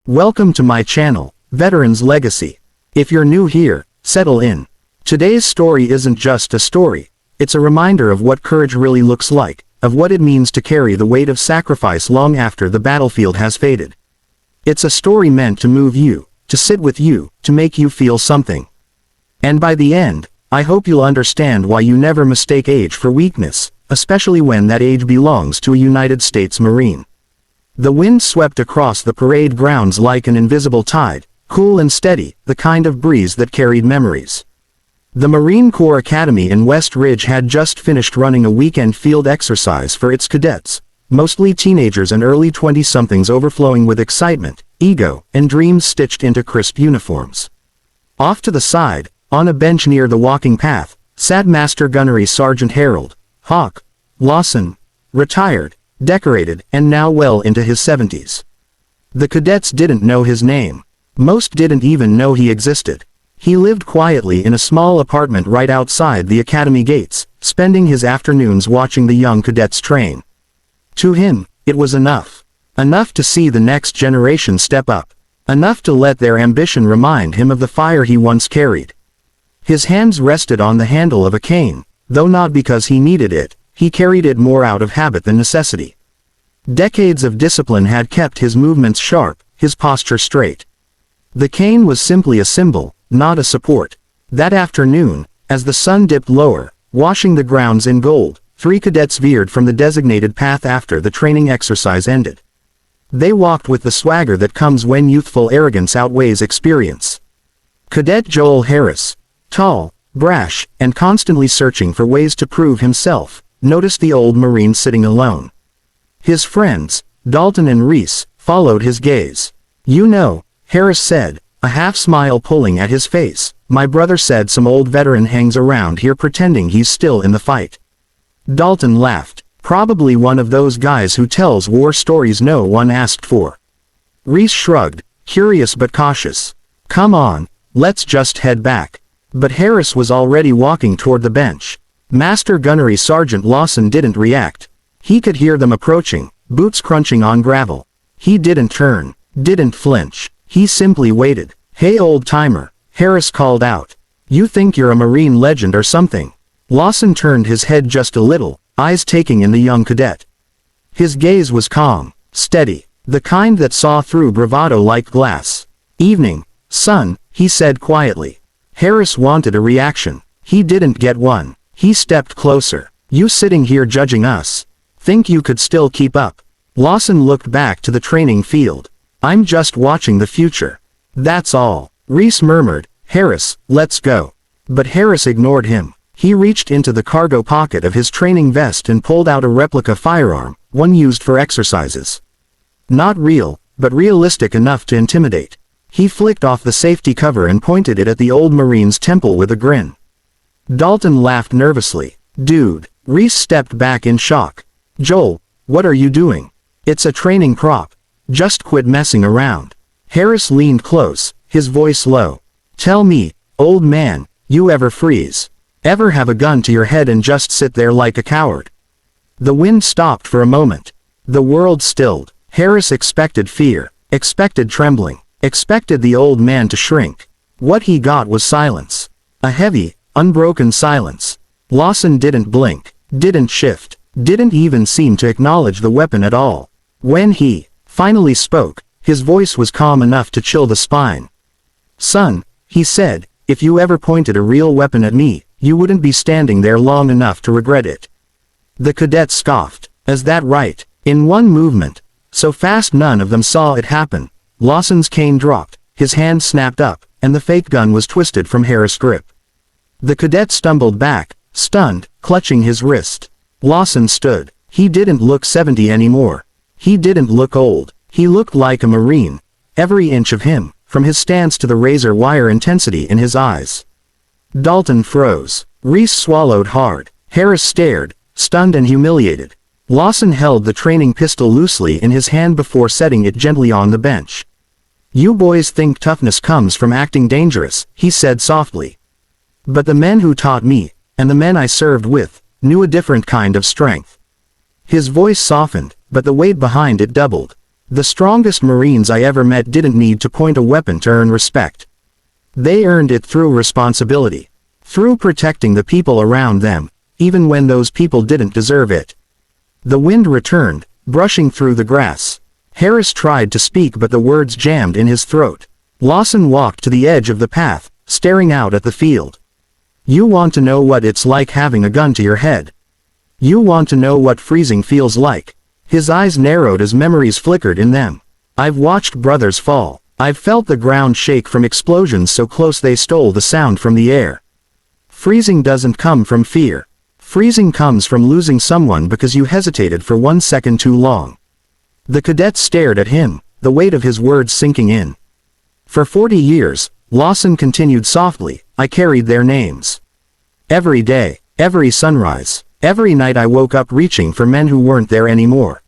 Welcome to my channel, Veterans Legacy. If you're new here, settle in. Today's story isn't just a story, it's a reminder of what courage really looks like, of what it means to carry the weight of sacrifice long after the battlefield has faded. It's a story meant to move you, to sit with you, to make you feel something. And by the end, I hope you'll understand why you never mistake age for weakness, especially when that age belongs to a United States Marine. The wind swept across the parade grounds like an invisible tide, cool and steady, the kind of breeze that carried memories. The Marine Corps Academy in West Ridge had just finished running a weekend field exercise for its cadets, mostly teenagers and early 20-somethings overflowing with excitement, ego, and dreams stitched into crisp uniforms. Off to the side, on a bench near the walking path, sat Master Gunnery Sergeant Harold Hawk Lawson, retired, decorated, and now well into his 70s. The cadets didn't know his name. Most didn't even know he existed. He lived quietly in a small apartment right outside the academy gates, spending his afternoons watching the young cadets train. To him, it was enough. Enough to see the next generation step up. Enough to let their ambition remind him of the fire he once carried. His hands rested on the handle of a cane, though not because he needed it, he carried it more out of habit than necessity. Decades of discipline had kept his movements sharp, his posture straight. The cane was simply a symbol, not a support. That afternoon, as the sun dipped lower, washing the grounds in gold, 3 cadets veered from the designated path after the training exercise ended. They walked with the swagger that comes when youthful arrogance outweighs experience. Cadet Joel Harris, tall, brash, and constantly searching for ways to prove himself, noticed the old Marine sitting alone. His friends, Dalton and Reese, followed his gaze. "You know," Harris said, a half-smile pulling at his face, "my brother said some old veteran hangs around here pretending he's still in the fight." Dalton laughed. "Probably one of those guys who tells war stories no one asked for." Reese shrugged, curious but cautious. "Come on, let's just head back." But Harris was already walking toward the bench. Master Gunnery Sergeant Lawson didn't react. He could hear them approaching, boots crunching on gravel. He didn't turn, didn't flinch. He simply waited. "Hey old-timer," Harris called out. "You think you're a Marine legend or something?" Lawson turned his head just a little, eyes taking in the young cadet. His gaze was calm, steady, the kind that saw through bravado like glass. "Evening, son," he said quietly. Harris wanted a reaction. He didn't get one. He stepped closer. "You sitting here judging us? Think you could still keep up?" Lawson looked back to the training field. "I'm just watching the future. That's all." Reese murmured, "Harris, let's go." But Harris ignored him. He reached into the cargo pocket of his training vest and pulled out a replica firearm, one used for exercises. Not real, but realistic enough to intimidate. He flicked off the safety cover and pointed it at the old Marine's temple with a grin. Dalton laughed nervously. "Dude." Reese stepped back in shock. "Joel, what are you doing? It's a training prop. Just quit messing around." Harris leaned close, his voice low. "Tell me, old man, you ever freeze? Ever have a gun to your head and just sit there like a coward?" The wind stopped for a moment. The world stilled. Harris expected fear, expected trembling, expected the old man to shrink. What he got was silence. A heavy, unbroken silence. Lawson didn't blink, didn't shift, didn't even seem to acknowledge the weapon at all. When he finally spoke, his voice was calm enough to chill the spine. "Son," he said, "if you ever pointed a real weapon at me, you wouldn't be standing there long enough to regret it." The cadet scoffed. "Is that right?" In one movement, so fast none of them saw it happen, Lawson's cane dropped, his hand snapped up, and the fake gun was twisted from Harris' grip. The cadet stumbled back, stunned, clutching his wrist. Lawson stood. He didn't look 70 anymore. He didn't look old. He looked like a Marine. Every inch of him, from his stance to the razor wire intensity in his eyes. Dalton froze. Reese swallowed hard. Harris stared, stunned and humiliated. Lawson held the training pistol loosely in his hand before setting it gently on the bench. "You boys think toughness comes from acting dangerous," he said softly. "But the men who taught me, and the men I served with, knew a different kind of strength." His voice softened, but the weight behind it doubled. The strongest Marines I ever met didn't need to point a weapon to earn respect. They earned it through responsibility. Through protecting the people around them, even when those people didn't deserve it. The wind returned, brushing through the grass. Harris tried to speak but the words jammed in his throat. Lawson walked to the edge of the path, staring out at the field. You want to know what it's like having a gun to your head. You want to know what freezing feels like. His eyes narrowed as memories flickered in them. I've watched brothers fall. I've felt the ground shake from explosions so close they stole the sound from the air. Freezing doesn't come from fear. Freezing comes from losing someone because you hesitated for 1 second too long. The cadets stared at him, the weight of his words sinking in. For 40 years, Lawson continued softly, I carried their names. Every day, every sunrise, every night I woke up reaching for men who weren't there anymore.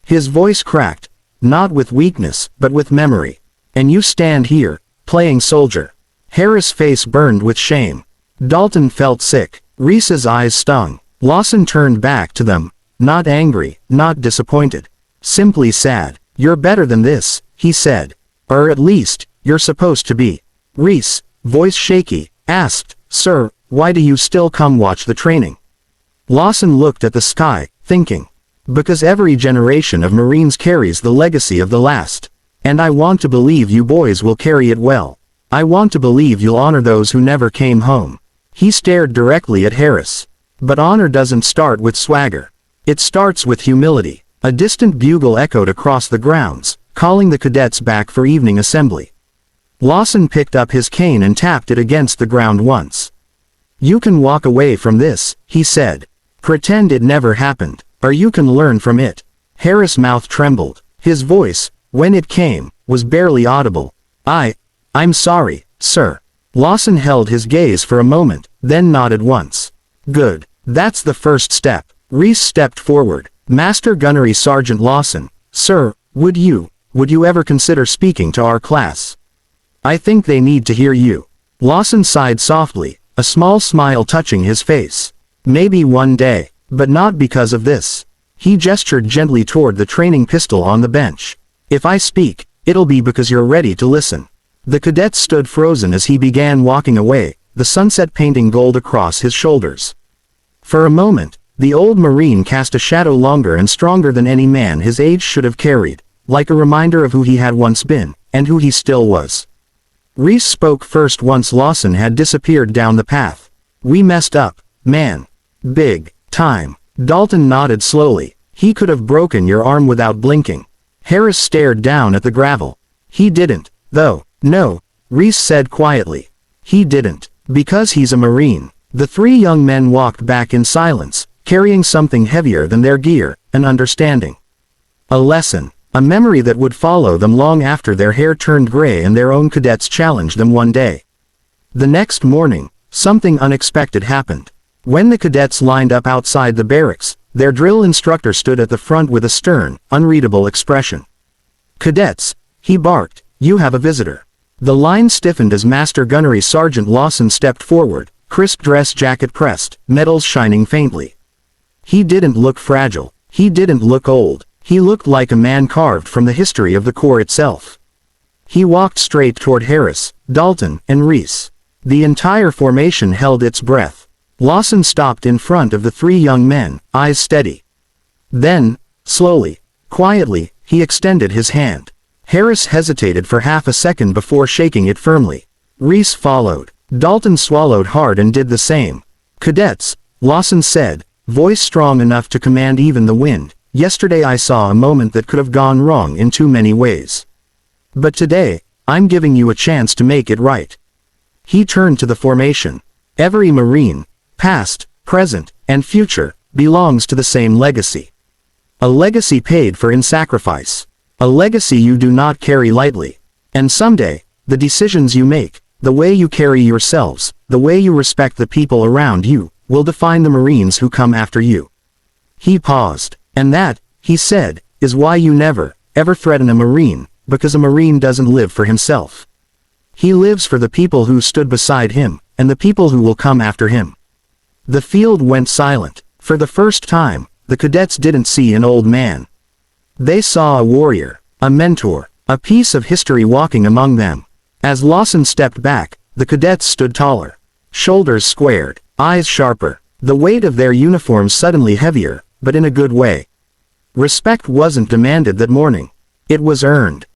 His voice cracked, not with weakness, but with memory. And you stand here, playing soldier. Harris' face burned with shame. Dalton felt sick. Reese's eyes stung. Lawson turned back to them, not angry, not disappointed. Simply sad. You're better than this, he said. Or at least, you're supposed to be. Reese, voice shaky, asked, Sir, why do you still come watch the training? Lawson looked at the sky, thinking. Because every generation of Marines carries the legacy of the last. And I want to believe you boys will carry it well. I want to believe you'll honor those who never came home. He stared directly at Harris. But honor doesn't start with swagger. It starts with humility. A distant bugle echoed across the grounds, calling the cadets back for evening assembly. Lawson picked up his cane and tapped it against the ground once. You can walk away from this, he said. Pretend it never happened, or you can learn from it. Harris' mouth trembled. His voice, when it came, was barely audible. I'm sorry, sir. Lawson held his gaze for a moment, then nodded once. Good. That's the first step. Reese stepped forward. Master Gunnery Sergeant Lawson, sir, would you ever consider speaking to our class? I think they need to hear you. Lawson sighed softly, a small smile touching his face. Maybe one day, but not because of this. He gestured gently toward the training pistol on the bench. If I speak, it'll be because you're ready to listen. The cadet stood frozen as he began walking away, the sunset painting gold across his shoulders. For a moment, the old Marine cast a shadow longer and stronger than any man his age should have carried, like a reminder of who he had once been, and who he still was. Reese spoke first once Lawson had disappeared down the path. We messed up, man. Big time. Dalton nodded slowly. He could have broken your arm without blinking. Harris stared down at the gravel. He didn't, though. No, Reese said quietly. He didn't. Because he's a Marine. The three young men walked back in silence, carrying something heavier than their gear, an understanding. A lesson. A memory that would follow them long after their hair turned gray and their own cadets challenged them one day. The next morning, something unexpected happened. When the cadets lined up outside the barracks, their drill instructor stood at the front with a stern, unreadable expression. Cadets, he barked, you have a visitor. The line stiffened as Master Gunnery Sergeant Lawson stepped forward, crisp dress jacket pressed, medals shining faintly. He didn't look fragile. He didn't look old. He looked like a man carved from the history of the Corps itself. He walked straight toward Harris, Dalton, and Reese. The entire formation held its breath. Lawson stopped in front of the three young men, eyes steady. Then, slowly, quietly, he extended his hand. Harris hesitated for half a second before shaking it firmly. Reese followed. Dalton swallowed hard and did the same. Cadets, Lawson said, voice strong enough to command even the wind. Yesterday I saw a moment that could have gone wrong in too many ways. But today, I'm giving you a chance to make it right. He turned to the formation. Every Marine, past, present, and future, belongs to the same legacy. A legacy paid for in sacrifice. A legacy you do not carry lightly. And someday, the decisions you make, the way you carry yourselves, the way you respect the people around you, will define the Marines who come after you. He paused. And that, he said, is why you never, ever threaten a Marine, because a Marine doesn't live for himself. He lives for the people who stood beside him, and the people who will come after him. The field went silent. For the first time, the cadets didn't see an old man. They saw a warrior, A mentor, a piece of history walking among them. As Lawson stepped back, the cadets stood taller. Shoulders squared, eyes sharper, the weight of their uniforms suddenly heavier, but in a good way. Respect wasn't demanded that morning. It was earned.